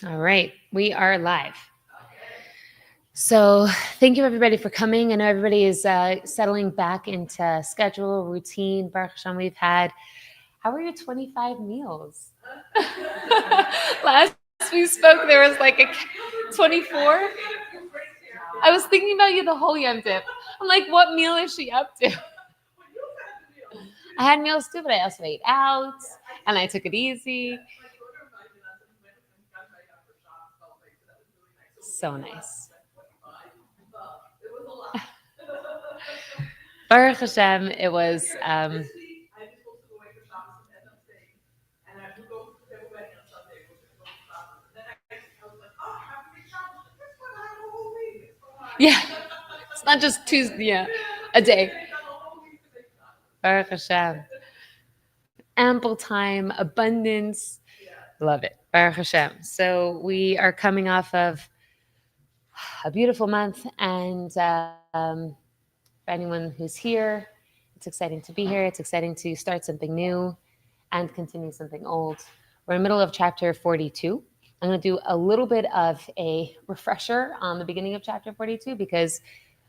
All right, we are live. So, thank you everybody for coming. I know everybody is settling back into schedule, routine. Baruch Hashem, we've had, how were your 25 meals? Last we spoke, there was like a 24. I was thinking about you the whole Yom Tov. I'm like, what meal is she up to? I had meals too, but I also ate out and I took it easy. So nice. Baruch Hashem, it was. Yeah, it's not just Tuesday. Yeah, a day. Baruch Hashem, ample time, abundance. Love it. Baruch Hashem. So we are coming off of a beautiful month, and for anyone who's here, it's exciting to be here. It's exciting to start something new and continue something old. We're in the middle of chapter 42. I'm going to do a little bit of a refresher on the beginning of chapter 42 because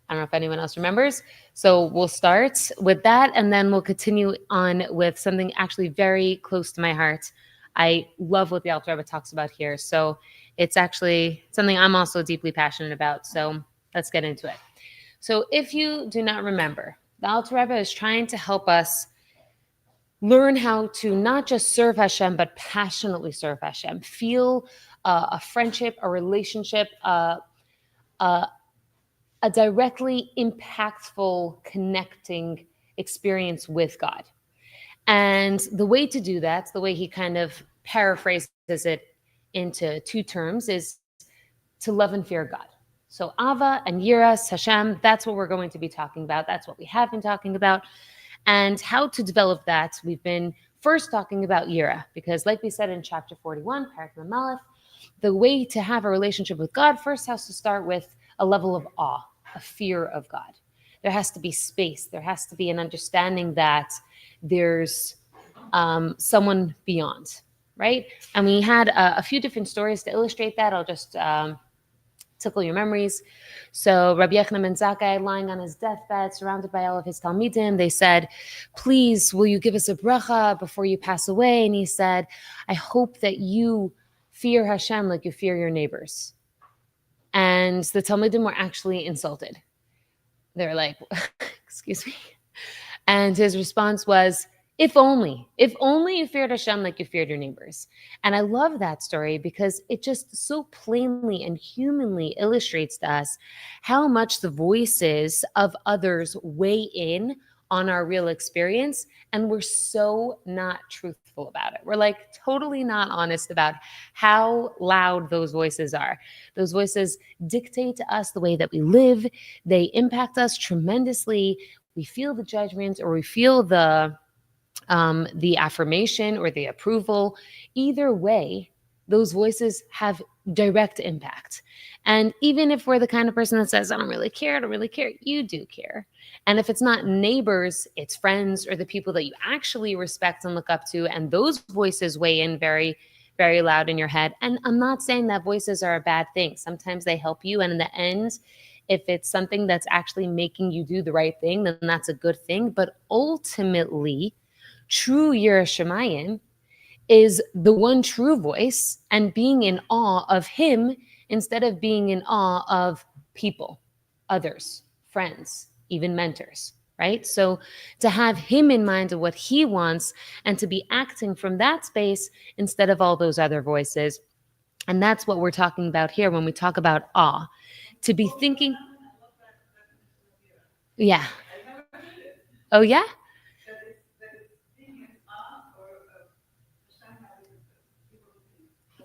I don't know if anyone else remembers. So we'll start with that, and then we'll continue on with something actually very close to my heart. I love what the Alter Rebbe talks about here. So it's actually something I'm also deeply passionate about. So let's get into it. So if you do not remember, the Alter Rebbe is trying to help us learn how to not just serve Hashem, but passionately serve Hashem. Feel a friendship, a relationship, a directly impactful, connecting experience with God. And the way to do that, the way he kind of paraphrases it into two terms, is to love and fear God. So Ava and Yiras Hashem, that's what we're going to be talking about. That's what we have been talking about. And how to develop that, we've been first talking about Yira, because like we said in chapter 41, Perek Malef, the way to have a relationship with God first has to start with a level of awe, a fear of God. There has to be space. There has to be an understanding that there's someone beyond, right? And we had a few different stories to illustrate that. I'll just tickle your memories. So Rabbi Yochanan ben Zakkai, lying on his deathbed, surrounded by all of his Talmidim, they said, please, will you give us a bracha before you pass away? And he said, I hope that you fear Hashem like you fear your neighbors. And the Talmidim were actually insulted. They were like, excuse me. And his response was, if only you feared Hashem like you feared your neighbors. And I love that story because it just so plainly and humanly illustrates to us how much the voices of others weigh in on our real experience. And we're so not truthful about it. We're like totally not honest about how loud those voices are. Those voices dictate to us the way that we live. They impact us tremendously. We feel the judgment, or we feel the affirmation or the approval. Either way, those voices have direct impact. And even if we're the kind of person that says, I don't really care, you do care. And if it's not neighbors, it's friends or the people that you actually respect and look up to. And those voices weigh in very, very loud in your head. And I'm not saying that voices are a bad thing. Sometimes they help you. And in the end, if it's something that's actually making you do the right thing, then that's a good thing. But ultimately, true Yiras Shamayim is the one true voice, and being in awe of him instead of being in awe of people, others, friends, even mentors, right? So to have him in mind of what he wants and to be acting from that space instead of all those other voices. And that's what we're talking about here when we talk about awe. To be thinking, yeah. Oh, yeah?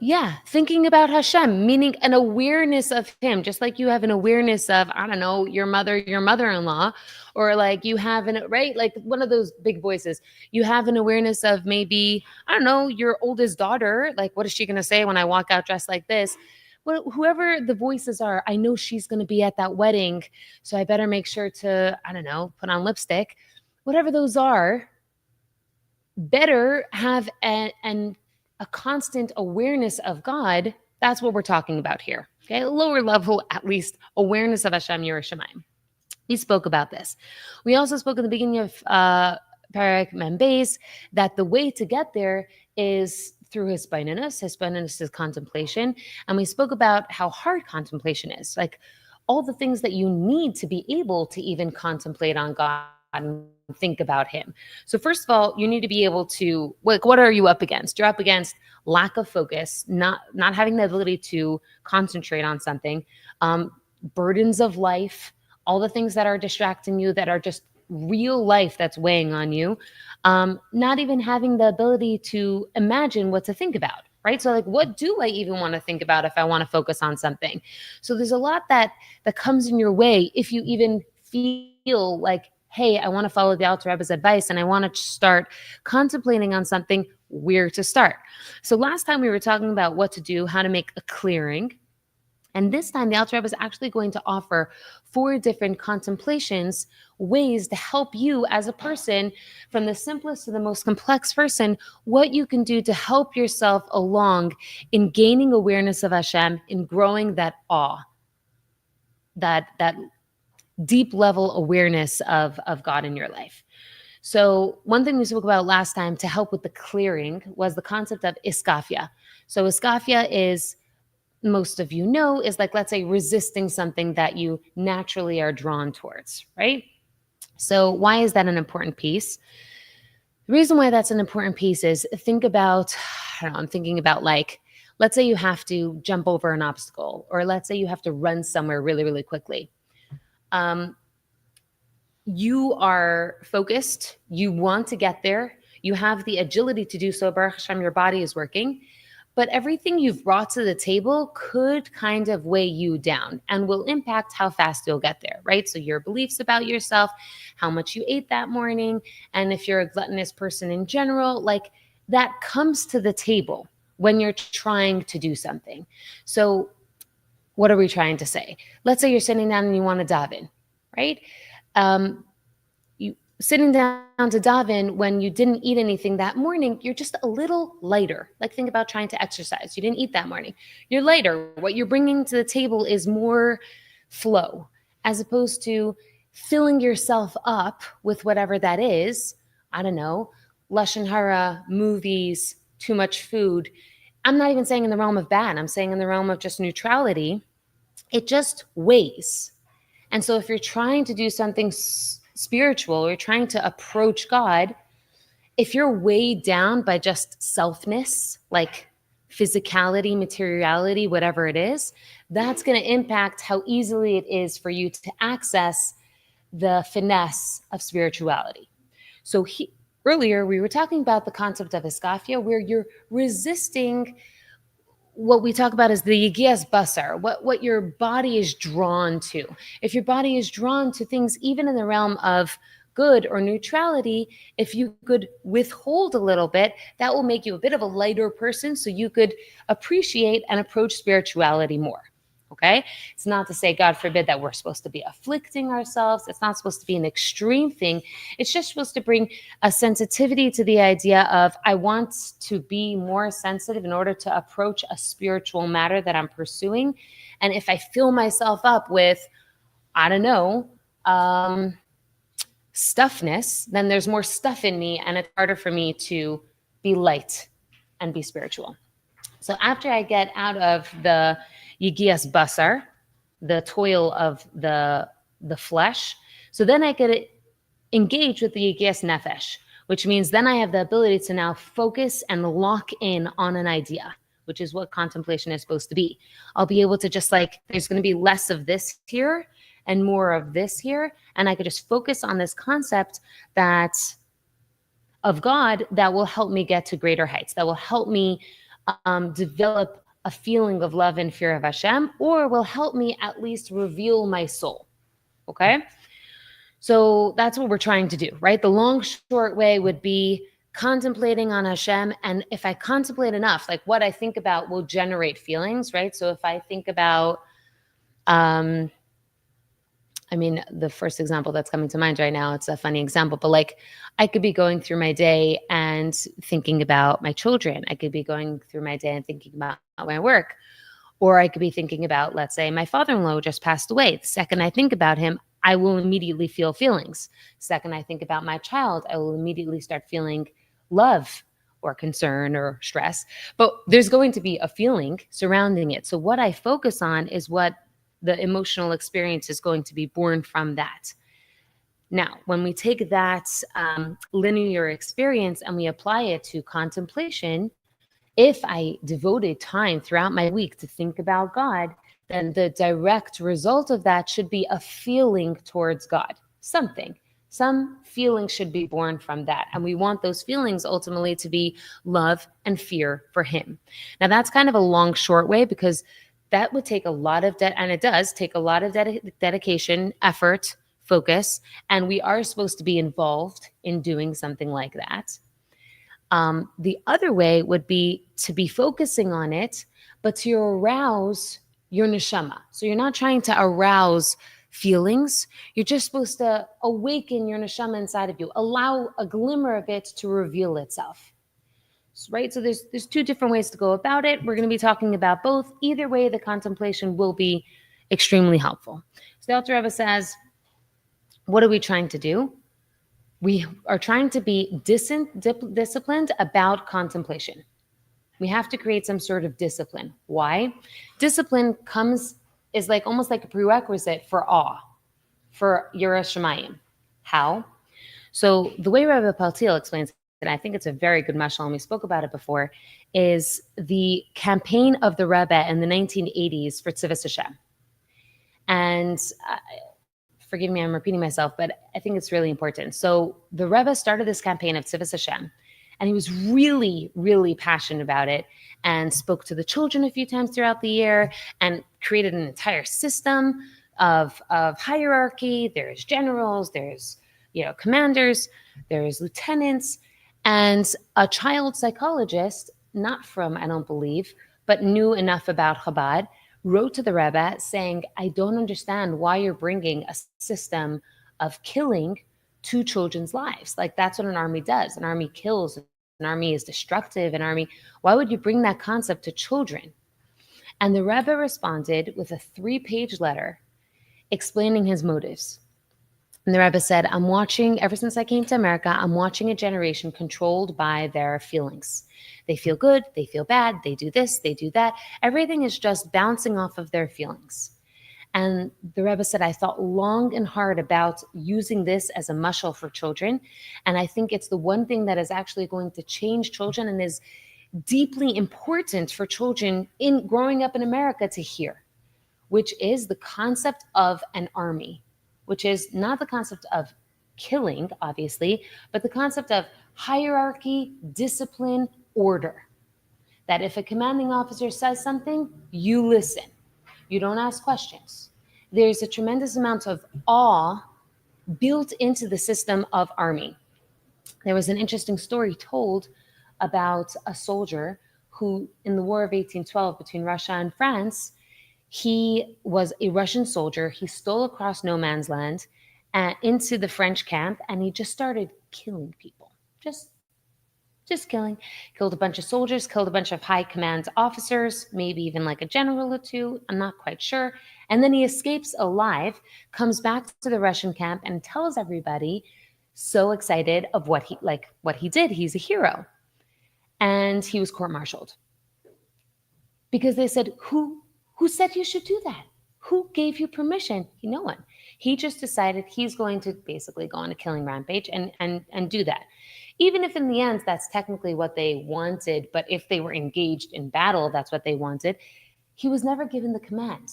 Yeah, thinking about Hashem, meaning an awareness of him, just like you have an awareness of, I don't know, your mother, your mother-in-law, or like you have an, right? Like one of those big voices. You have an awareness of maybe, I don't know, your oldest daughter. Like, what is she going to say when I walk out dressed like this? Well, whoever the voices are, I know she's going to be at that wedding. So I better make sure to, I don't know, put on lipstick. Whatever those are, better have a constant awareness of God That's what we're talking about here. Okay, lower level, at least, awareness of Hashem Yerushalayim. We spoke about this. We also spoke at the beginning of Perek Membeis that the way to get there is through hisbaininus. Hisbaininus is contemplation. And we spoke about how hard contemplation is, like all the things that you need to be able to even contemplate on God and think about him. So first of all, you need to be able to, like, what are you up against? You're up against lack of focus, not having the ability to concentrate on something, burdens of life, all the things that are distracting you, that are just real life that's weighing on you, not even having the ability to imagine what to think about, right? So like, what do I even want to think about if I want to focus on something? So there's a lot that comes in your way if you even feel like, hey, I want to follow the Alter Rebbe's advice and I want to start contemplating on something, where to start. So last time we were talking about what to do, how to make a clearing. And this time, the Alter Rebbe is actually going to offer 4 different contemplations, ways to help you as a person, from the simplest to the most complex person, what you can do to help yourself along in gaining awareness of Hashem, in growing that awe, that deep level awareness of God in your life. So one thing we spoke about last time to help with the clearing was the concept of iskafia. So iskafia is, most of you know, is like, let's say, resisting something that you naturally are drawn towards, right? So why is that an important piece? The reason why that's an important piece is, think about, I'm thinking about, like, let's say you have to jump over an obstacle, or let's say you have to run somewhere really, really quickly. You are focused, you want to get there, you have the agility to do so, Baruch Hashem, your body is working, but everything you've brought to the table could kind of weigh you down and will impact how fast you'll get there, right? So your beliefs about yourself, how much you ate that morning, and if you're a gluttonous person in general, like, that comes to the table when you're trying to do something. So what are we trying to say? Let's say you're sitting down and you want to daven, right? You sitting down to daven when you didn't eat anything that morning, you're just a little lighter. Like, think about trying to exercise. You didn't eat that morning. You're lighter. What you're bringing to the table is more flow, as opposed to filling yourself up with whatever that is. I don't know, lashon hara, movies, too much food. I'm not even saying in the realm of bad. I'm saying in the realm of just neutrality. It just weighs. And so if you're trying to do something spiritual, or you're trying to approach God, if you're weighed down by just selfness, like physicality, materiality, whatever it is, that's going to impact how easily it is for you to access the finesse of spirituality. So earlier we were talking about the concept of iskafia, where you're resisting what we talk about as the yigias basar, what your body is drawn to. If your body is drawn to things, even in the realm of good or neutrality, if you could withhold a little bit, that will make you a bit of a lighter person, so you could appreciate and approach spirituality more. Okay? It's not to say, God forbid, that we're supposed to be afflicting ourselves. It's not supposed to be an extreme thing. It's just supposed to bring a sensitivity to the idea of, I want to be more sensitive in order to approach a spiritual matter that I'm pursuing. And if I fill myself up with, I don't know, stuffness, then there's more stuff in me, and it's harder for me to be light and be spiritual. So after I get out of the yigias basar, the toil of the flesh, so then I could engage with the yigias nefesh, which means then I have the ability to now focus and lock in on an idea, which is what contemplation is supposed to be. I'll be able to just, like, there's going to be less of this here and more of this here, and I could just focus on this concept that of God that will help me get to greater heights, that will help me develop a feeling of love and fear of Hashem, or will help me at least reveal my soul. Okay? So that's what we're trying to do, right? The long, short way would be contemplating on Hashem. And if I contemplate enough, like, what I think about will generate feelings, right? So if I think about, the first example that's coming to mind right now, it's a funny example, but like, I could be going through my day and thinking about my children. I could be going through my day and thinking about my work. Or I could be thinking about, let's say, my father-in-law just passed away. The second I think about him, I will immediately feel feelings. Second I think about my child, I will immediately start feeling love or concern or stress. But there's going to be a feeling surrounding it. So what I focus on is what the emotional experience is going to be born from that. Now, when we take that linear experience and we apply it to contemplation, if I devoted time throughout my week to think about God, then the direct result of that should be a feeling towards God. Some feeling should be born from that. And we want those feelings ultimately to be love and fear for Him. Now, that's kind of a long, short way, because that would take a lot of and it does take a lot of dedication, effort, focus, and we are supposed to be involved in doing something like that. The other way would be to be focusing on it, but to arouse your neshama. So you're not trying to arouse feelings. You're just supposed to awaken your neshama inside of you, allow a glimmer of it to reveal itself. Right? So there's two different ways to go about it. We're going to be talking about both. Either way, the contemplation will be extremely helpful. So the Alter Rebbe says, what are we trying to do? We are trying to be disciplined about contemplation. We have to create some sort of discipline. Why? Discipline is like almost like a prerequisite for awe, for Yiras Shamayim. How? So the way Rebbe Paltiel explains it, and I think it's a very good mashal, and we spoke about it before, is the campaign of the Rebbe in the 1980s for Tzivas Hashem. And forgive me, I'm repeating myself, but I think it's really important. So the Rebbe started this campaign of Tzivas Hashem, and he was really, really passionate about it, and spoke to the children a few times throughout the year, and created an entire system of hierarchy. There's generals, there's commanders, there's lieutenants, and a child psychologist, not from, I don't believe, but knew enough about Chabad, wrote to the Rebbe saying, I don't understand why you're bringing a system of killing to children's lives. Like, that's what an army does. An army kills, an army is destructive, an army. Why would you bring that concept to children? And the Rebbe responded with a 3-page letter explaining his motives. And the Rebbe said, ever since I came to America, I'm watching a generation controlled by their feelings. They feel good, they feel bad, they do this, they do that. Everything is just bouncing off of their feelings. And the Rebbe said, I thought long and hard about using this as a mashal for children. And I think it's the one thing that is actually going to change children and is deeply important for children in growing up in America to hear, which is the concept of an army, which is not the concept of killing, obviously, but the concept of hierarchy, discipline, order. That if a commanding officer says something, you listen. You don't ask questions. There's a tremendous amount of awe built into the system of army. There was an interesting story told about a soldier who, in the War of 1812 between Russia and France, he was a Russian soldier. He stole across no man's land into the French camp, and he just started killing people. Just killing. Killed a bunch of soldiers, killed a bunch of high command officers, maybe even like a general or two. I'm not quite sure. And then he escapes alive, comes back to the Russian camp, and tells everybody, so excited of what he did. He's a hero. And he was court-martialed. Because they said, who said you should do that? Who gave you permission? No one. He just decided he's going to basically go on a killing rampage and do that. Even if in the end that's technically what they wanted, but if they were engaged in battle, that's what they wanted, he was never given the command.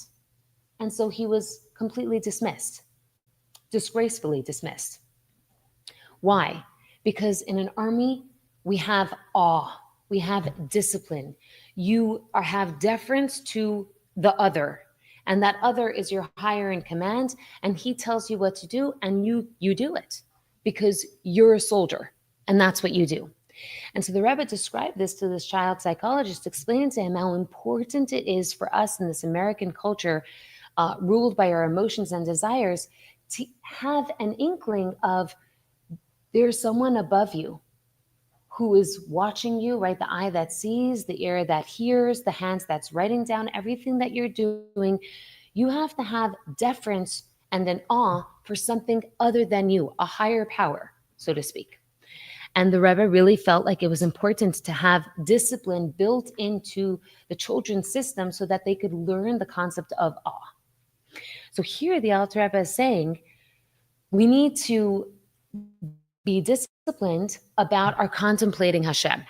And so he was completely dismissed, disgracefully dismissed. Why? Because in an army, we have awe, we have discipline. You have deference to the other, and that other is your higher in command, and he tells you what to do, and you do it because you're a soldier, and that's what you do. And so the Rebbe described this to this child psychologist, explaining to him how important it is for us in this American culture, ruled by our emotions and desires, to have an inkling of there's someone above you who is watching you, right? The eye that sees, the ear that hears, the hands that's writing down everything that you're doing. You have to have deference and then awe for something other than you, a higher power, so to speak. And the Rebbe really felt like it was important to have discipline built into the children's system so that they could learn the concept of awe. So here the Alter Rebbe is saying we need to be disciplined about our contemplating Hashem,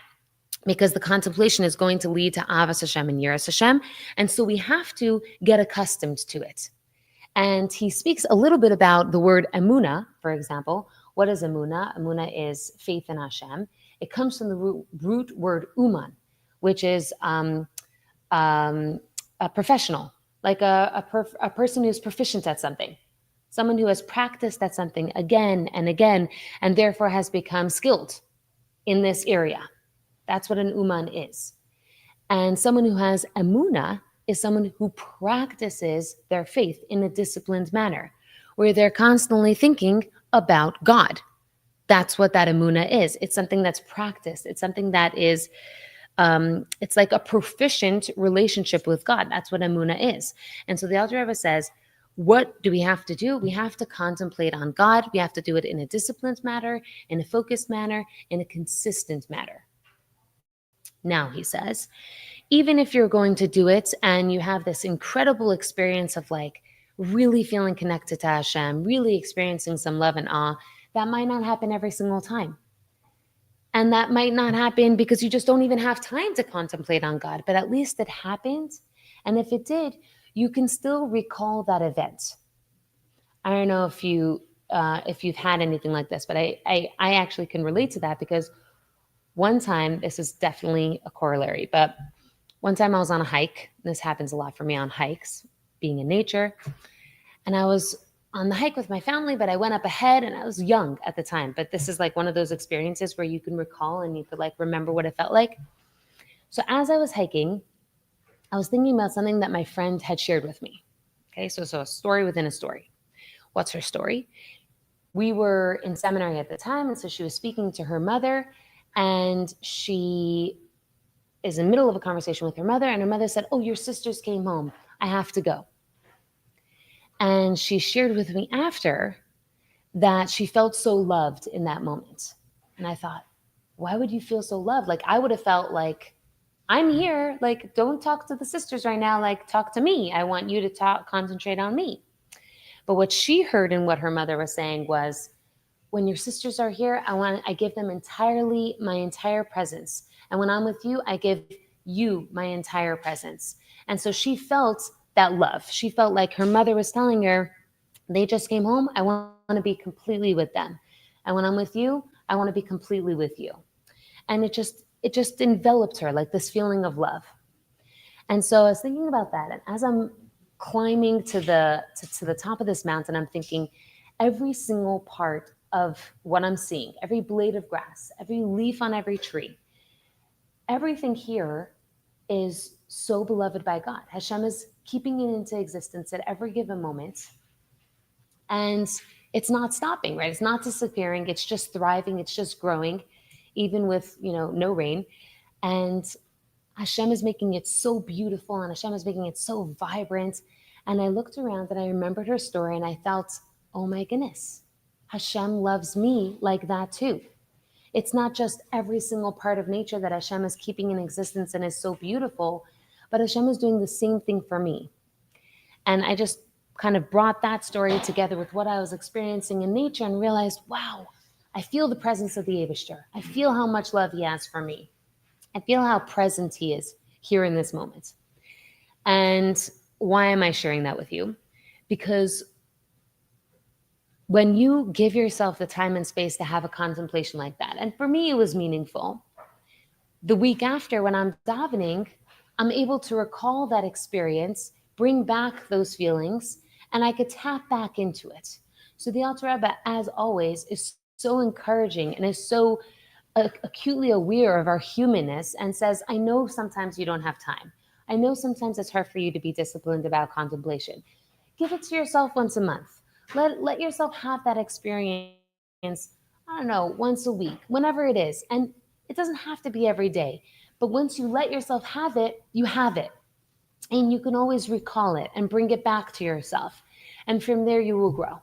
because the contemplation is going to lead to Avas Hashem and Yiras Hashem. And so we have to get accustomed to it. And he speaks a little bit about the word emuna, for example. What is emuna? Emuna is faith in Hashem. It comes from the root word uman, which is a professional, like a person who's proficient at something, someone who has practiced at something again and again, and therefore has become skilled in this area. That's what an uman is. And someone who has emuna is someone who practices their faith in a disciplined manner, where they're constantly thinking about God. That's what that emuna is. It's something that's practiced. It's something that is, it's like a proficient relationship with God. That's what emuna is. And so the Alter Rebbe says, what do we have to do? We have to contemplate on God. We have to do it in a disciplined manner, in a focused manner, in a consistent manner. Now, he says, even if you're going to do it and you have this incredible experience of like really feeling connected to Hashem, really experiencing some love and awe, that might not happen every single time. And that might not happen because you just don't even have time to contemplate on God, but at least it happened. And if it did, you can still recall that event. I don't know if you've had anything like this, but I actually can relate to that, because one time, this is definitely a corollary, but one time I was on a hike. This happens a lot for me on hikes, being in nature. And I was on the hike with my family, but I went up ahead and I was young at the time. But this is like one of those experiences where you can recall and you could like remember what it felt like. So as I was hiking, I was thinking about something that my friend had shared with me. Okay, so a story within a story. What's her story? We were in seminary at the time, and so she was speaking to her mother, and she is in the middle of a conversation with her mother, and her mother said, "Oh, your sisters came home. I have to go." And she shared with me after that she felt so loved in that moment. And I thought, why would you feel so loved? Like, I would have felt like, I'm here. Like, don't talk to the sisters right now. Like, talk to me. I want you to concentrate on me. But what she heard and what her mother was saying was, when your sisters are here, I give them entirely my entire presence. And when I'm with you, I give you my entire presence. And so she felt that love. She felt like her mother was telling her, they just came home. I want to be completely with them. And when I'm with you, I want to be completely with you. And it just enveloped her, like this feeling of love. And so I was thinking about that. And as I'm climbing to the top of this mountain, I'm thinking every single part of what I'm seeing, every blade of grass, every leaf on every tree, everything here is so beloved by God. Hashem is keeping it into existence at every given moment. And it's not stopping, right? It's not disappearing. It's just thriving. It's just growing, even with, no rain. And Hashem is making it so beautiful, and Hashem is making it so vibrant. And I looked around and I remembered her story, and I felt, oh my goodness, Hashem loves me like that too. It's not just every single part of nature that Hashem is keeping in existence and is so beautiful, but Hashem is doing the same thing for me. And I just kind of brought that story together with what I was experiencing in nature and realized, wow, I feel the presence of the Eibishter. I feel how much love he has for me. I feel how present he is here in this moment. And why am I sharing that with you? Because when you give yourself the time and space to have a contemplation like that, and for me, it was meaningful. The week after, when I'm davening, I'm able to recall that experience, bring back those feelings, and I could tap back into it. So the Alter Rebbe, as always, is so encouraging and is so acutely aware of our humanness and says, I know sometimes you don't have time. I know sometimes it's hard for you to be disciplined about contemplation. Give it to yourself once a month. Let yourself have that experience, I don't know, once a week, whenever it is. And It doesn't have to be every day. But once you let yourself have it, you have it. And you can always recall it and bring it back to yourself. And from there, you will grow.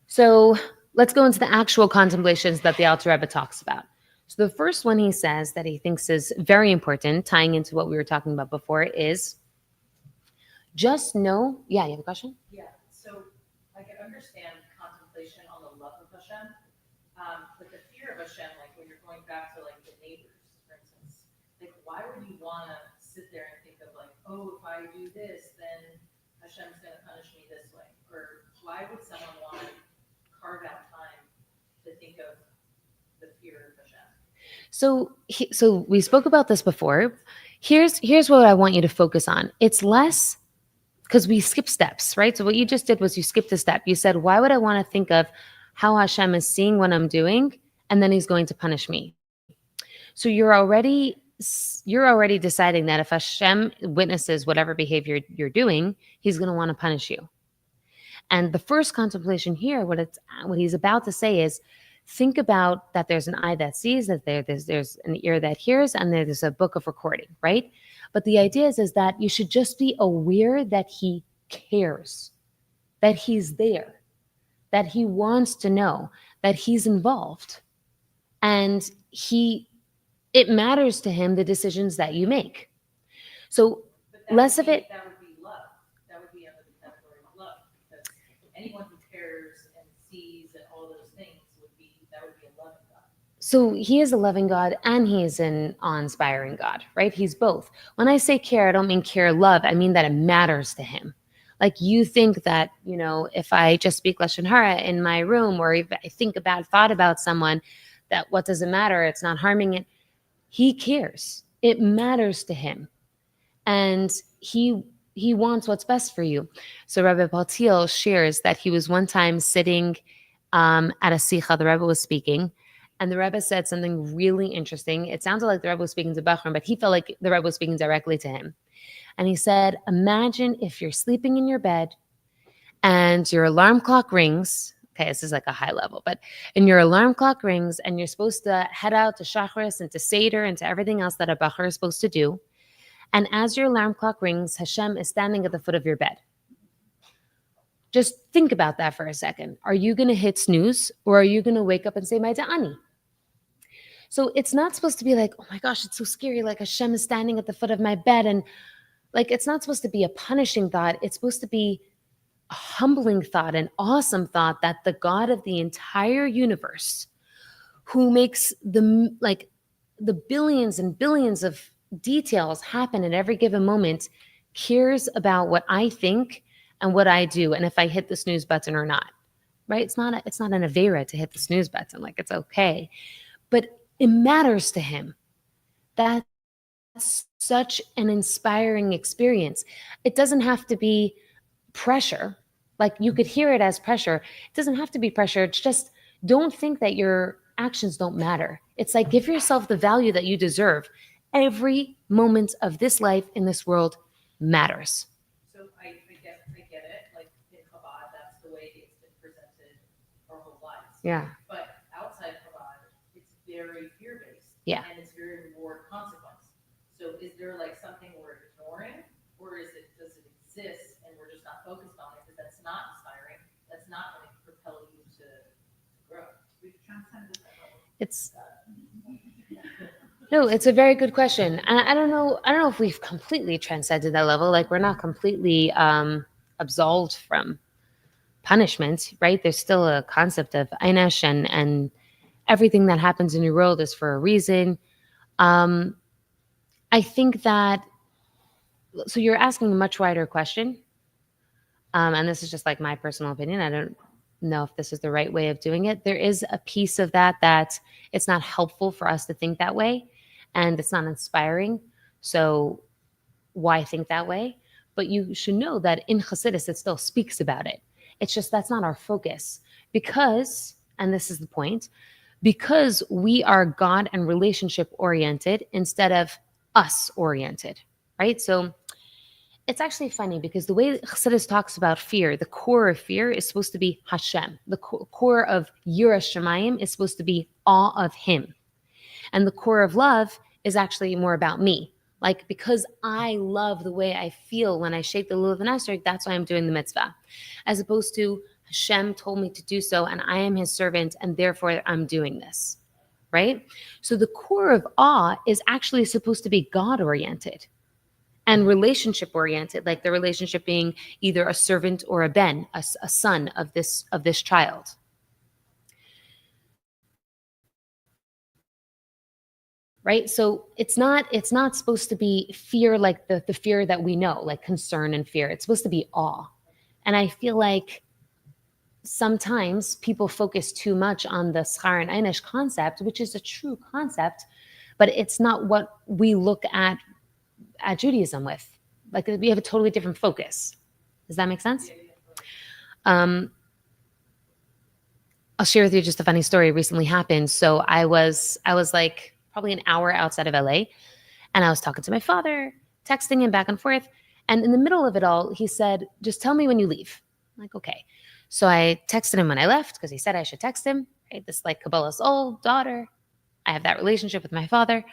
So let's go into the actual contemplations that the Alter Rebbe talks about. So the first one he says that he thinks is very important, tying into what we were talking about before, is just know. Yeah, you have a question? Yeah, so I can understand contemplation on the love of Hashem, but the fear of Hashem, like when you're going back to like the neighbors, for instance, like why would you want to sit there and think of like, oh, if I do this, then Hashem's going to punish me this way? Or why would someone want to carve out time to think of the fear of Hashem? So we spoke about this before. Here's what I want you to focus on. It's less because we skip steps, right? So what you just did was you skipped a step. You said, why would I want to think of how Hashem is seeing what I'm doing and then he's going to punish me? So you're already deciding that if Hashem witnesses whatever behavior you're doing, he's going to want to punish you. And the first contemplation here, what he's about to say is, think about that there's an eye that sees, that there's an ear that hears, and there's a book of recording, right? But the idea is that you should just be aware that he cares, that he's there, that he wants to know, that he's involved. And it matters to him the decisions that you make. So less of it. That would be love. That would be under the category of love, because anyone who cares and sees and all those things that would be a loving God. So he is a loving God and he is an awe-inspiring God, right? He's both. When I say care, I don't mean care love. I mean that it matters to him. Like you think that, if I just speak Lashon Hara in my room, or if I think a bad thought about someone, that what does it matter? It's not harming it. He cares. It matters to him. And he wants what's best for you. So Rabbi Paltiel shares that he was one time sitting at a sicha, the Rebbe was speaking, and the Rebbe said something really interesting. It sounded like the Rebbe was speaking to Bachram, but he felt like the Rebbe was speaking directly to him. And he said, imagine if you're sleeping in your bed and your alarm clock rings. Okay, this is like a high level, and your alarm clock rings and you're supposed to head out to Shacharis and to Seder and to everything else that a Bachar is supposed to do. And as your alarm clock rings, Hashem is standing at the foot of your bed. Just think about that for a second. Are you going to hit snooze, or are you going to wake up and say, my Da'ani? So it's not supposed to be like, oh my gosh, it's so scary. Like Hashem is standing at the foot of my bed. And like, it's not supposed to be a punishing thought. It's supposed to be a humbling thought, an awesome thought that the God of the entire universe, who makes the billions and billions of details happen at every given moment, cares about what I think and what I do, and if I hit the snooze button or not, right? It's not an avera to hit the snooze button. Like, it's okay, but it matters to him. That's such an inspiring experience. It doesn't have to be pressure. Like, you could hear it as pressure. It doesn't have to be pressure. It's just, don't think that your actions don't matter. It's like, give yourself the value that you deserve. Every moment of this life in this world matters. So I get it. Like in Chabad, that's the way it's been presented our whole lives. Yeah. But outside Chabad, it's very fear-based. Yeah. And it's very reward consequence. So is there like something we're ignoring, or does it exist and we're just not focused on it because that's not inspiring? That's not going to propel you to grow. We've transcended that level. No, it's a very good question. And I don't know if we've completely transcended that level. Like, we're not completely absolved from punishment, right? There's still a concept of einish, and everything that happens in your world is for a reason. I think that, so you're asking a much wider question. And this is just like my personal opinion. I don't know if this is the right way of doing it. There is a piece of that it's not helpful for us to think that way, and it's not inspiring. So why think that way? But you should know that in Chassidus, it still speaks about it. It's just that's not our focus, because, and this is the point, because we are God and relationship oriented instead of us oriented, right? So it's actually funny because the way Chassidus talks about fear, the core of fear is supposed to be Hashem. The core of Yiras Shamayim is supposed to be awe of him. And the core of love is actually more about me. Like, because I love the way I feel when I shake the lulav and esrog, that's why I'm doing the mitzvah. As opposed to Hashem told me to do so, and I am his servant, and therefore I'm doing this, right? So the core of awe is actually supposed to be God-oriented and relationship-oriented, like the relationship being either a servant or a ben, a son of this child. Right? So it's not supposed to be fear, like the fear that we know, like concern and fear. It's supposed to be awe. And I feel like sometimes people focus too much on the schar and einish concept, which is a true concept, but it's not what we look at Judaism with. Like, we have a totally different focus. Does that make sense? Um, I'll share with you just a funny story recently happened. So I was like probably an hour outside of LA, and I was talking to my father, texting him back and forth. And in the middle of it all, he said, "Just tell me when you leave." I'm like, okay. So I texted him when I left because he said I should text him. Right? This like Kabbalah's old daughter. I have that relationship with my father.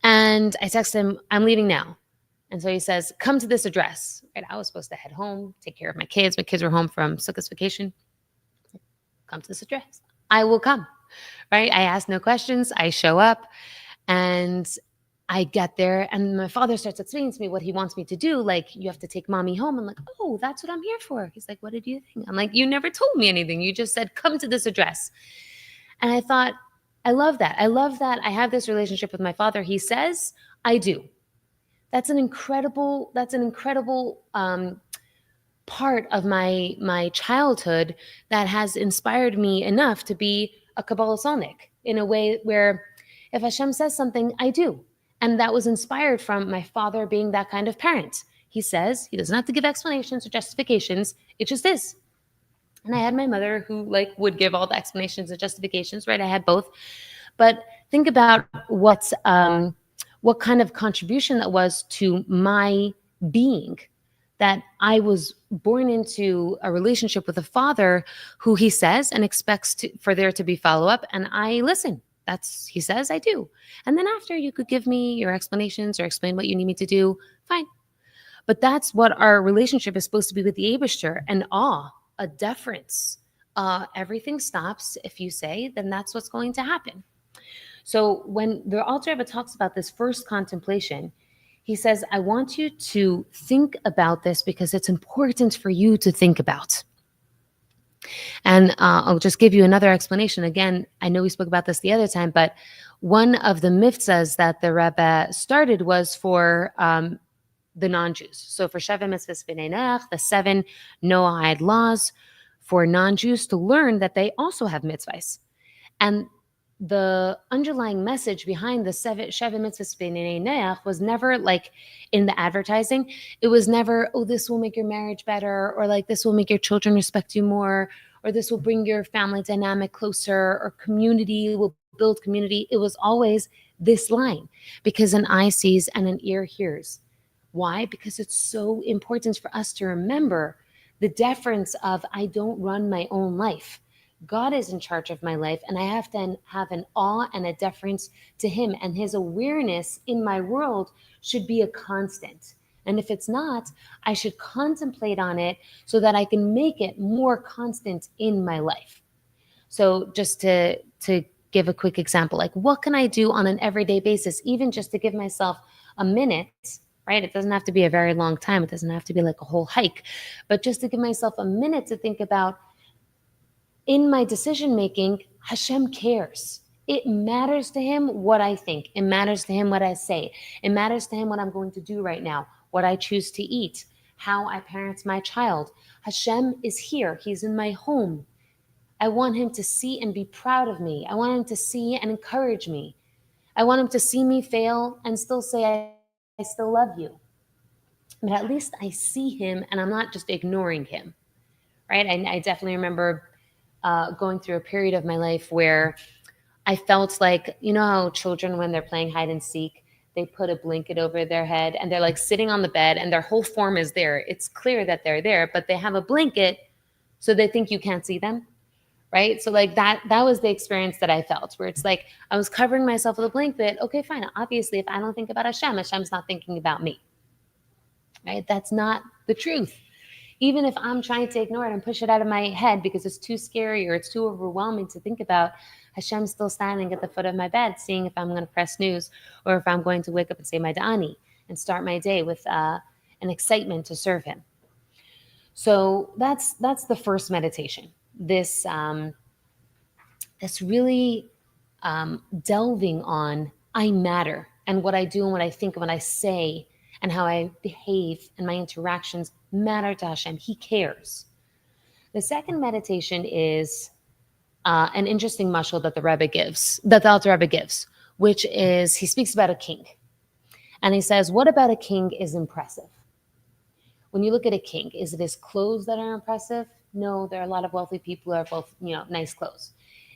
And I texted him, "I'm leaving now." And so he says, "Come to this address." Right? I was supposed to head home, take care of my kids. My kids were home from Sukkot's vacation. "Come to this address." I will come. Right? I ask no questions. I show up and I get there, and my father starts explaining to me what he wants me to do. Like, "You have to take mommy home." I'm like, "Oh, that's what I'm here for." He's like, "What did you think?" I'm like, "You never told me anything. You just said, come to this address." And I thought, I love that. I love that I have this relationship with my father. He says, I do. That's an incredible part of my childhood that has inspired me enough to be a Kabbalosonic in a way where if Hashem says something, I do. And that was inspired from my father being that kind of parent. He says, he doesn't have to give explanations or justifications. It just is. And I had my mother who like would give all the explanations and justifications, right? I had both. But think about what kind of contribution that was to my being, that I was born into a relationship with a father who he says and expects for there to be follow-up, and I listen. He says, I do. And then after, you could give me your explanations or explain what you need me to do, fine. But that's what our relationship is supposed to be with the Eibishter, an awe, a deference. Everything stops if you say, then that's what's going to happen. So when the Alter Rebbe talks about this first contemplation, he says, I want you to think about this because it's important for you to think about. And I'll just give you another explanation. Again, I know we spoke about this the other time, but one of the mitzvahs that the Rebbe started was for the non-Jews. So for Sheva Mitzvahs B'nai Noach, the 7 Noahide laws for non-Jews to learn that they also have mitzvahs. And the underlying message behind the Sheva Mitzvahs B'nai Noach was never like in the advertising. It was never, oh, this will make your marriage better, or like this will make your children respect you more, or this will bring your family dynamic closer, or community will build community. It was always this line, because an eye sees and an ear hears. Why? Because it's so important for us to remember the deference of I don't run my own life. God is in charge of my life, and I have to have an awe and a deference to him, and his awareness in my world should be a constant. And if it's not, I should contemplate on it so that I can make it more constant in my life. So just to give a quick example, like what can I do on an everyday basis, even just to give myself a minute, right? It doesn't have to be a very long time. It doesn't have to be like a whole hike, but just to give myself a minute to think about, in my decision-making, Hashem cares. It matters to him what I think. It matters to him what I say. It matters to him what I'm going to do right now, what I choose to eat, how I parent my child. Hashem is here. He's in my home. I want him to see and be proud of me. I want him to see and encourage me. I want him to see me fail and still say, I still love you. But at least I see him and I'm not just ignoring him, right? I definitely remember going through a period of my life where I felt like, you know how children, when they're playing hide and seek, they put a blanket over their head and they're like sitting on the bed and their whole form is there. It's clear that they're there, but they have a blanket so they think you can't see them, right? So like that was the experience that I felt, where it's like I was covering myself with a blanket. Okay, fine. Obviously, if I don't think about Hashem, Hashem's not thinking about me, right? That's not the truth. Even if I'm trying to ignore it and push it out of my head because it's too scary or it's too overwhelming to think about, Hashem's still standing at the foot of my bed, seeing if I'm going to press snooze or if I'm going to wake up and say my Da'ani and start my day with an excitement to serve Him. So that's the first meditation. This really delving on I matter and what I do and what I think and what I say and how I behave and my interactions matter to Hashem. He cares. The second meditation is an interesting mashal that the Rebbe gives, that the Alter Rebbe gives, which is he speaks about a king, and he says, "What about a king is impressive? When you look at a king, is it his clothes that are impressive? No, there are a lot of wealthy people who are both, nice clothes.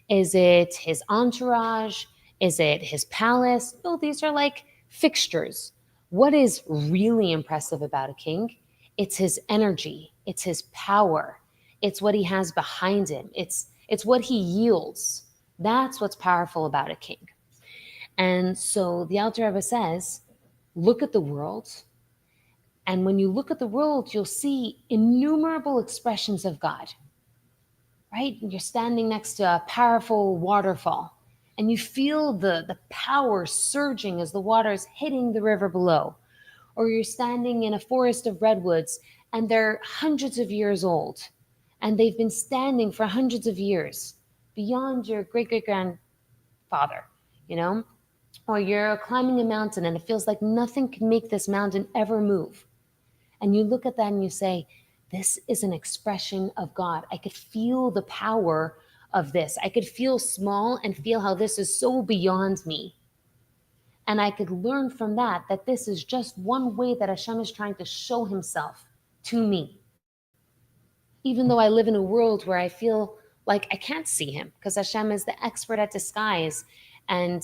Is it his entourage? Is it his palace? No, these are like fixtures. What is really impressive about a king? It's his energy, it's his power, it's what he has behind him, it's what he yields. That's what's powerful about a king. And so the Alter Rebbe says, look at the world, and when you look at the world, you'll see innumerable expressions of God, right? You're standing next to a powerful waterfall and you feel the power surging as the water is hitting the river below. Or you're standing in a forest of redwoods and they're hundreds of years old and they've been standing for hundreds of years beyond your great great grandfather, you know? Or you're climbing a mountain and it feels like nothing can make this mountain ever move. And you look at that and you say, this is an expression of God. I could feel the power of this. I could feel small and feel how this is so beyond me. And I could learn from that that this is just one way that Hashem is trying to show himself to me. Even though I live in a world where I feel like I can't see him, because Hashem is the expert at disguise, and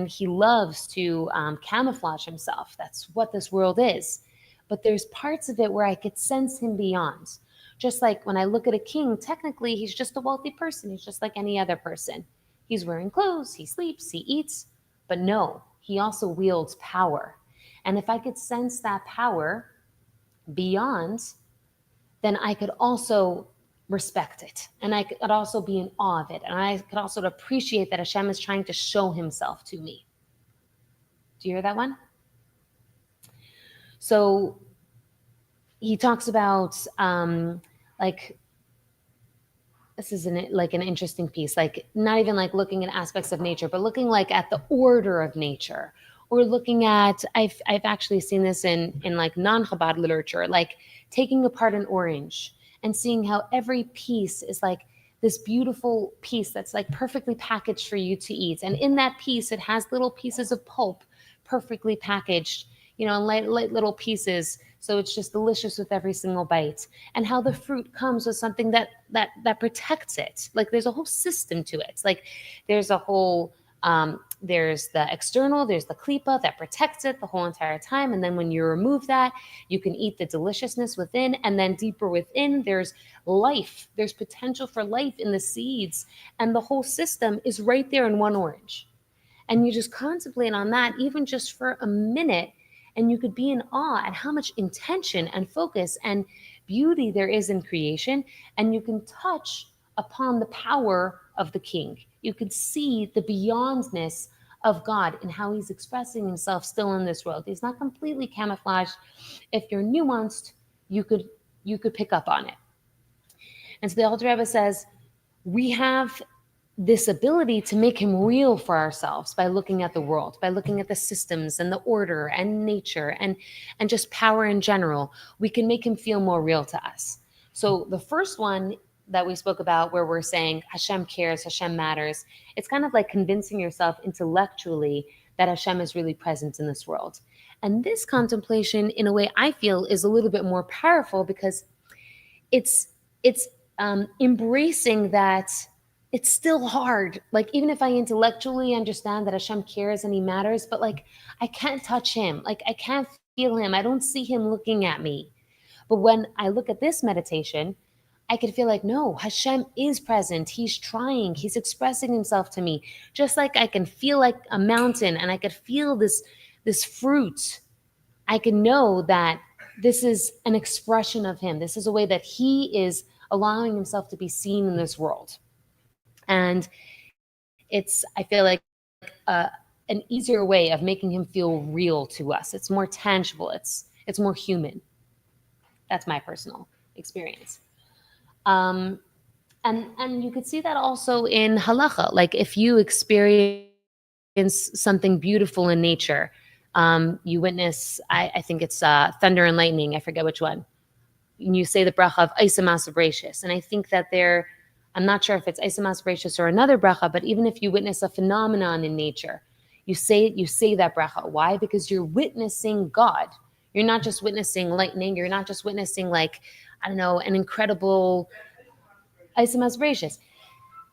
he loves to camouflage himself. That's what this world is. But there's parts of it where I could sense him beyond. Just like when I look at a king, technically he's just a wealthy person. He's just like any other person. He's wearing clothes, he sleeps, he eats. But no, he also wields power. And if I could sense that power beyond, then I could also respect it. And I could also be in awe of it. And I could also appreciate that Hashem is trying to show himself to me. Do you hear that one? So he talks about like, this is like an interesting piece, like not even like looking at aspects of nature, but looking like at the order of nature, or looking at, I've actually seen this in like non-Chabad literature, like taking apart an orange and seeing how every piece is like this beautiful piece that's like perfectly packaged for you to eat. And in that piece, it has little pieces of pulp perfectly packaged, light little pieces. So it's just delicious with every single bite. And how the fruit comes with something that protects it. Like there's a whole system to it. It's like there's a whole there's the external, there's the klipa that protects it the whole entire time. And then when you remove that, you can eat the deliciousness within. And then deeper within, there's life. There's potential for life in the seeds. And the whole system is right there in one orange. And you just contemplate on that, even just for a minute, and you could be in awe at how much intention and focus and beauty there is in creation. And you can touch upon the power of the king. You could see the beyondness of God and how he's expressing himself still in this world. He's not completely camouflaged. If you're nuanced, you could pick up on it. And so the Alter Rebbe says, we have this ability to make him real for ourselves by looking at the world, by looking at the systems and the order and nature and just power in general. We can make him feel more real to us. So the first one that we spoke about, where we're saying Hashem cares, Hashem matters, it's kind of like convincing yourself intellectually that Hashem is really present in this world. And this contemplation, in a way, I feel is a little bit more powerful because it's embracing that it's still hard. Like, even if I intellectually understand that Hashem cares and he matters, but like, I can't touch him. Like, I can't feel him. I don't see him looking at me. But when I look at this meditation, I could feel like, no, Hashem is present. He's trying. He's expressing himself to me. Just like I can feel like a mountain and I could feel this fruit. I can know that this is an expression of him. This is a way that he is allowing himself to be seen in this world. And it's, I feel like, an easier way of making him feel real to us. It's more tangible. It's more human. That's my personal experience. Um, and you could see that also in halacha. Like if you experience something beautiful in nature, you witness. I think it's thunder and lightning. I forget which one. And you say the bracha of Isamas Bereshis. And I think that there, I'm not sure if it's Isamas Bereshis or another bracha, but even if you witness a phenomenon in nature, you say that bracha. Why? Because you're witnessing God. You're not just witnessing lightning. You're not just witnessing like, I don't know, an incredible Isamas Bereshis.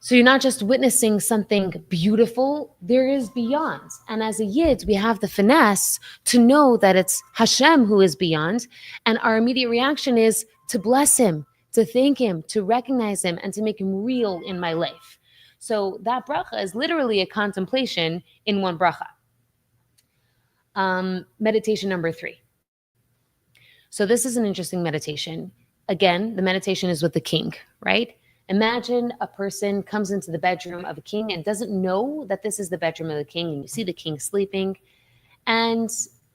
So you're not just witnessing something beautiful, there is beyond. And as a Yid, we have the finesse to know that it's Hashem who is beyond. And our immediate reaction is to bless him, to thank him, to recognize him, and to make him real in my life. So that bracha is literally a contemplation in one bracha. Meditation number 3. So this is an interesting meditation. Again, the meditation is with the king, right? Imagine a person comes into the bedroom of a king and doesn't know that this is the bedroom of the king, and you see the king sleeping, and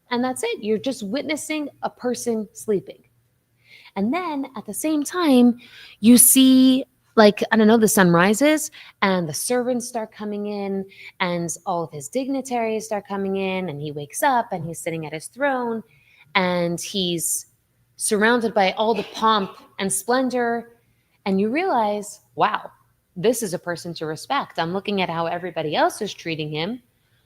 that's it. You're just witnessing a person sleeping. And then at the same time, you see, like, I don't know, the sun rises and the servants start coming in and all of his dignitaries start coming in, and he wakes up and he's sitting at his throne and he's surrounded by all the pomp and splendor. And you realize, wow, this is a person to respect. I'm looking at how everybody else is treating him.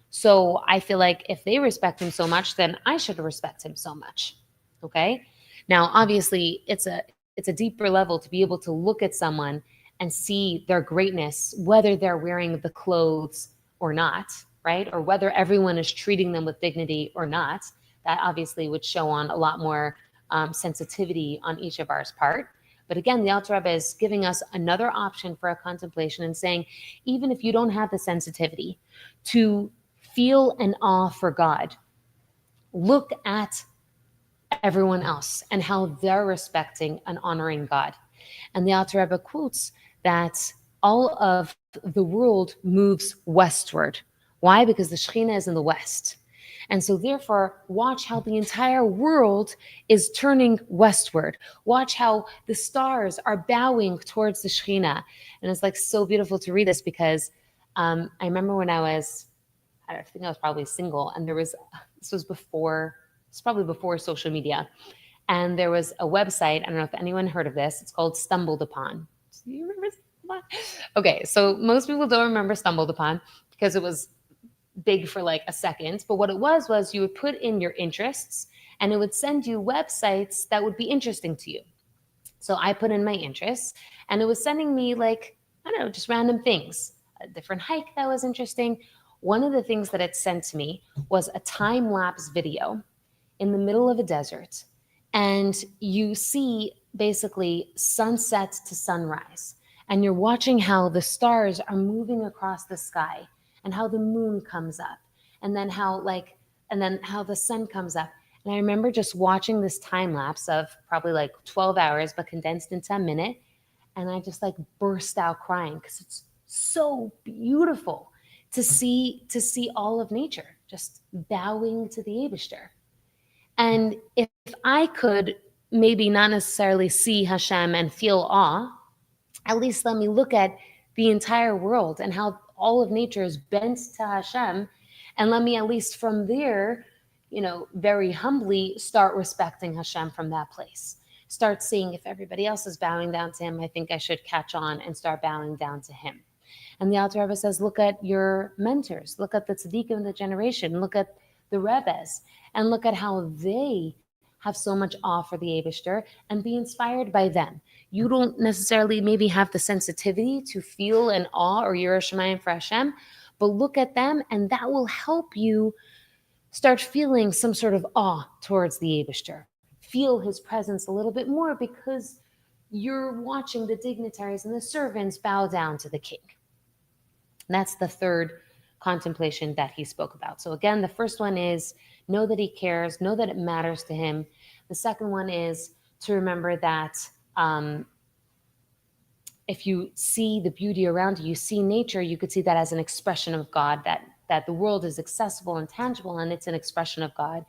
So I feel like if they respect him so much, then I should respect him so much. Okay. Now, obviously, it's a deeper level to be able to look at someone and see their greatness, whether they're wearing the clothes or not, right? Or whether everyone is treating them with dignity or not. That obviously would show on a lot more sensitivity on each of our part. But again, the Alter Rebbe is giving us another option for a contemplation and saying, even if you don't have the sensitivity to feel an awe for God, look at everyone else and how they're respecting and honoring God. And the Alter Rebbe quotes that all of the world moves westward. Why? Because the Shekhinah is in the west. And so therefore, watch how the entire world is turning westward. Watch how the stars are bowing towards the Shekhinah. And it's like so beautiful to read this because I remember when I think I was probably single, and it's probably before social media. And there was a website, I don't know if anyone heard of this, it's called Stumbled Upon. Do you remember Stumbled Upon? Okay, so most people don't remember Stumbled Upon because it was big for like a second. But what it was you would put in your interests and it would send you websites that would be interesting to you. So I put in my interests and it was sending me like, I don't know, just random things, a different hike that was interesting. One of the things that it sent to me was a time-lapse video in the middle of a desert. And you see basically sunset to sunrise. And you're watching how the stars are moving across the sky and how the moon comes up and then how the sun comes up. And I remember just watching this time lapse of probably like 12 hours, but condensed into a minute. And I just like burst out crying because it's so beautiful to see all of nature just bowing to the Eibishter. And if I could maybe not necessarily see Hashem and feel awe, at least let me look at the entire world and how all of nature is bent to Hashem. And let me at least from there, very humbly start respecting Hashem from that place. Start seeing if everybody else is bowing down to him, I think I should catch on and start bowing down to him. And the Alter Rebbe says, look at your mentors, look at the tzaddikim of the generation, look at the Rebbes, and look at how they have so much awe for the Eibishter and be inspired by them. You don't necessarily maybe have the sensitivity to feel an awe or Yirah Shamayim for Hashem, but look at them and that will help you start feeling some sort of awe towards the Eibishter. Feel his presence a little bit more because you're watching the dignitaries and the servants bow down to the king. That's the third contemplation that he spoke about. So, again, the first one is know that he cares, know that it matters to him. The second one is to remember that um, if you see the beauty around you, you see nature, you could see that as an expression of God, that the world is accessible and tangible and it's an expression of God.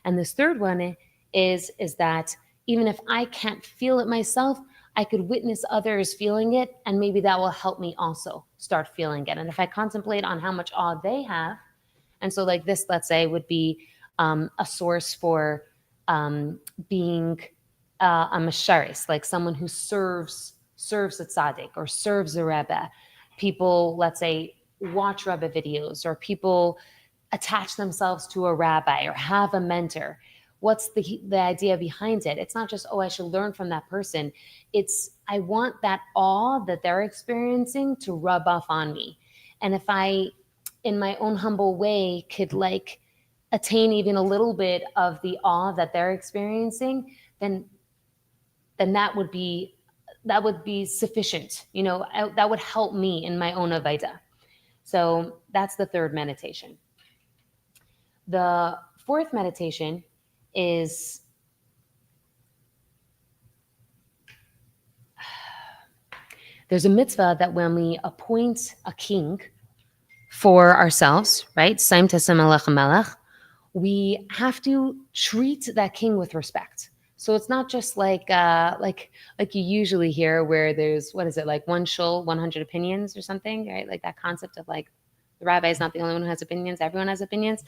And this third one is that even if I can't feel it myself, I could witness others feeling it, and maybe that will help me also start feeling it. And if I contemplate on how much awe they have, and so like this, let's say, would be a source for um, being a masharis, like someone who serves a tzaddik or serves a rebbe. People, let's say, watch rebbe videos, or people attach themselves to a rabbi or have a mentor. What's the idea behind it? It's not just, oh, I should learn from that person. It's, I want that awe that they're experiencing to rub off on me. And if I, in my own humble way, could like attain even a little bit of the awe that they're experiencing, then that would be sufficient. That would help me in my own avodah. So that's the third meditation. The fourth meditation is there's a mitzvah that when we appoint a king for ourselves, right? Saim tesem melech melech, we have to treat that king with respect. So it's not just like you usually hear where there's, what is it, like one shul, 100 opinions or something, right? Like that concept of like the rabbi is not the only one who has opinions, everyone has opinions.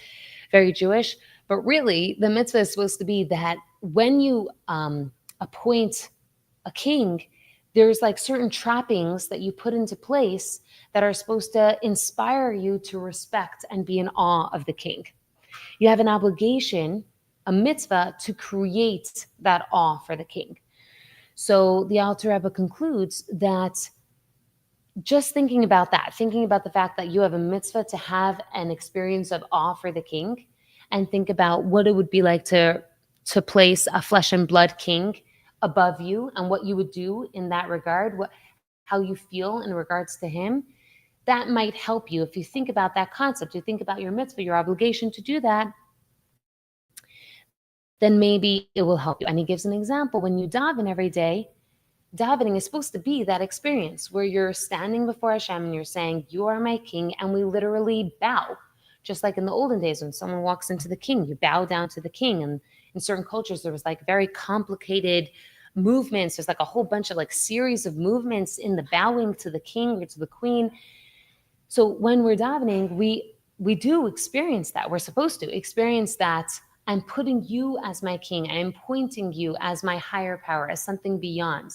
Very Jewish. But really, the mitzvah is supposed to be that when you appoint a king, there's like certain trappings that you put into place that are supposed to inspire you to respect and be in awe of the king. You have an obligation, a mitzvah, to create that awe for the king. So the Alter Rebbe concludes that just thinking about that, thinking about the fact that you have a mitzvah to have an experience of awe for the king, and think about what it would be like to place a flesh and blood king above you and what you would do in that regard, how you feel in regards to him. That might help you. If you think about that concept, you think about your mitzvah, your obligation to do that, then maybe it will help you. And he gives an example. When you daven every day, davening is supposed to be that experience where you're standing before Hashem and you're saying, you are my king, and we literally bow. Just like in the olden days when someone walks into the king, you bow down to the king. And in certain cultures, there was like very complicated movements. There's like a whole bunch of like series of movements in the bowing to the king or to the queen. So when we're davening, we do experience that. We're supposed to experience that. I'm putting you as my king. I am pointing you as my higher power, as something beyond.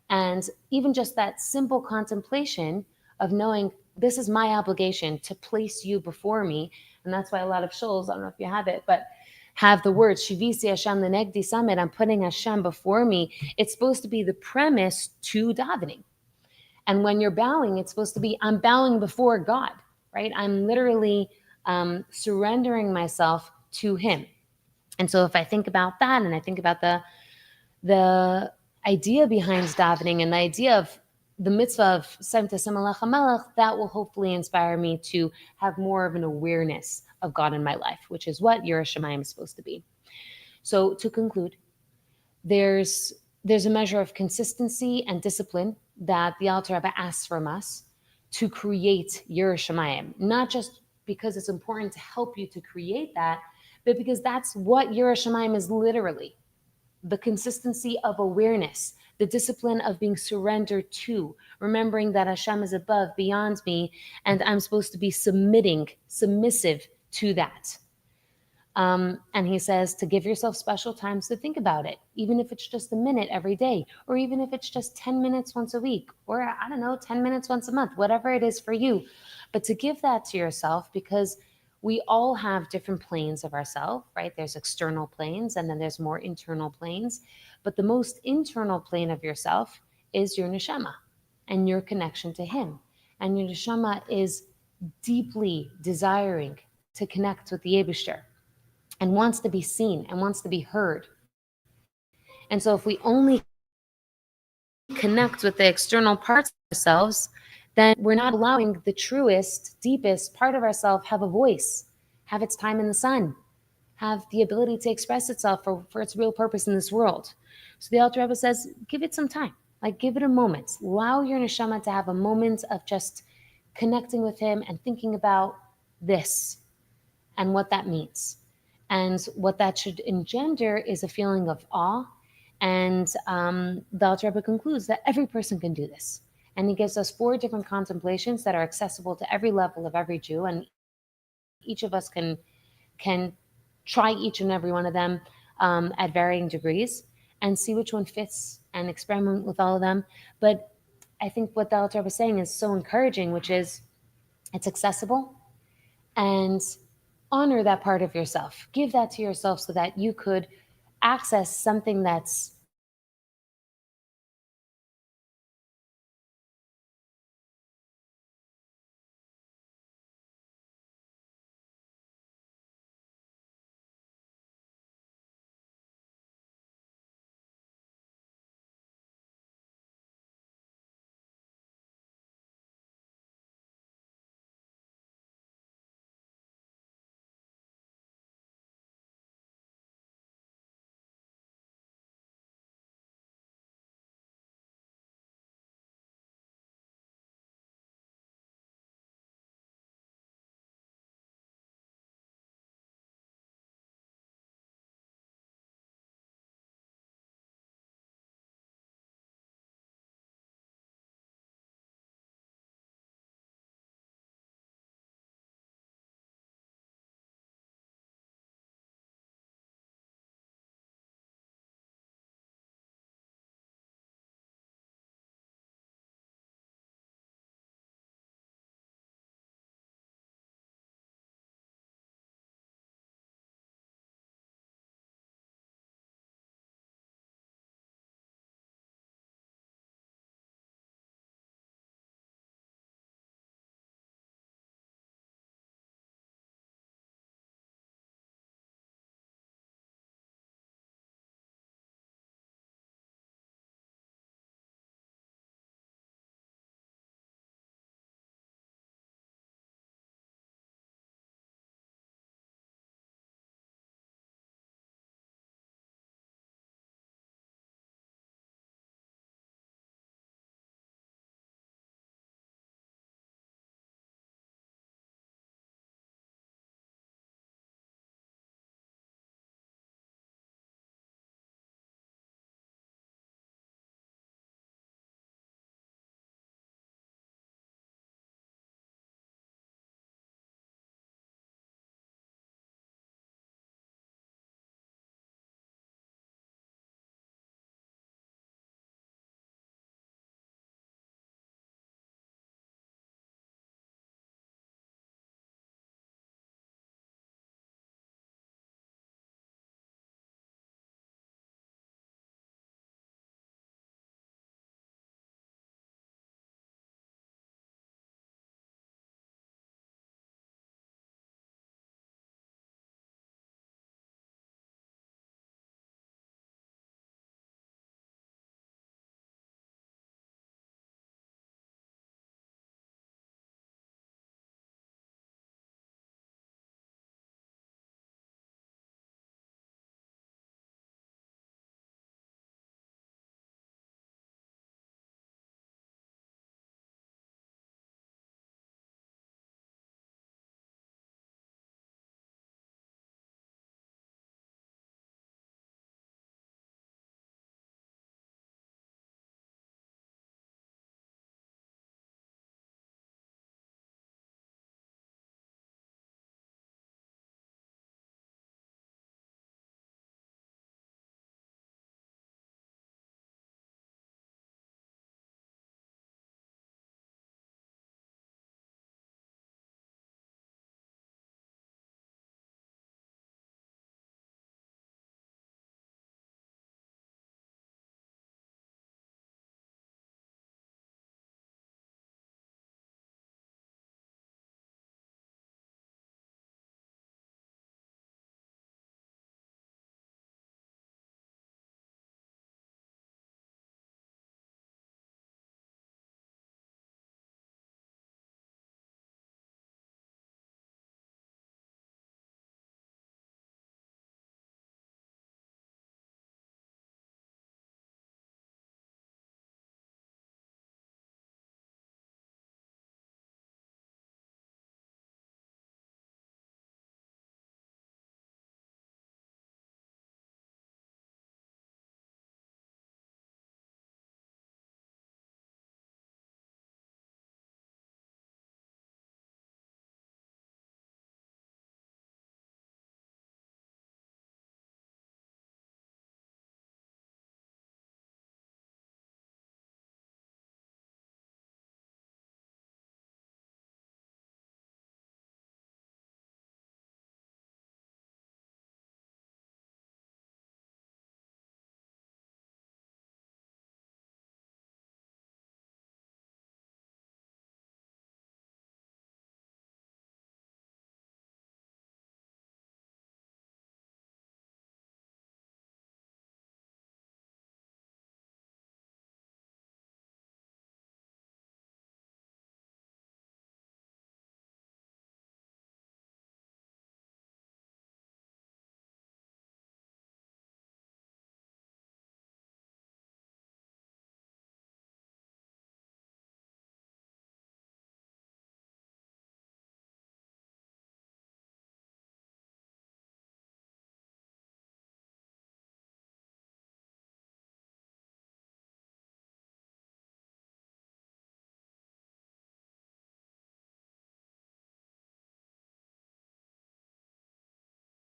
And even just that simple contemplation of knowing this is my obligation to place you before me. And that's why a lot of shuls, I don't know if you have it, but have the words Shivisi Hashem Lenegdi Samet, I'm putting Hashem before me. It's supposed to be the premise to davening. And when you're bowing, it's supposed to be, I'm bowing before God, right? I'm literally surrendering myself to him. And so if I think about that, and I think about the idea behind davening and the idea of the mitzvah of Sem Tesem Melech HaMelech, that will hopefully inspire me to have more of an awareness of God in my life, which is what Yiras Shamayim is supposed to be. So to conclude, there's a measure of consistency and discipline that the Alter Rebbe asks from us to create Yiras Shamayim, not just because it's important to help you to create that, but because that's what Yiras Shamayim is literally. The consistency of awareness, the discipline of being surrendered to, remembering that Hashem is above, beyond me, and I'm supposed to be submissive to that. And he says to give yourself special times to think about it, even if it's just a minute every day, or even if it's just 10 minutes once a week, or I don't know, 10 minutes once a month, whatever it is for you. But to give that to yourself, because we all have different planes of ourselves, right? There's external planes and then there's more internal planes. But the most internal plane of yourself is your neshama and your connection to him. And your neshama is deeply desiring to connect with the Yebishter and wants to be seen and wants to be heard. And so if we only connect with the external parts of ourselves, then we're not allowing the truest, deepest part of ourselves have a voice, have its time in the sun, have the ability to express itself for its real purpose in this world. So the Alter Rebbe says, give it some time. Like, give it a moment. Allow your neshama to have a moment of just connecting with him and thinking about this and what that means. And what that should engender is a feeling of awe. And the Alter Rebbe concludes that every person can do this. And he gives us 4 different contemplations that are accessible to every level of every Jew. And each of us can try each and every one of them at varying degrees and see which one fits and experiment with all of them. But I think what the Alter Rebbe is saying is so encouraging, which is it's accessible, and honor that part of yourself. Give that to yourself so that you could access something that's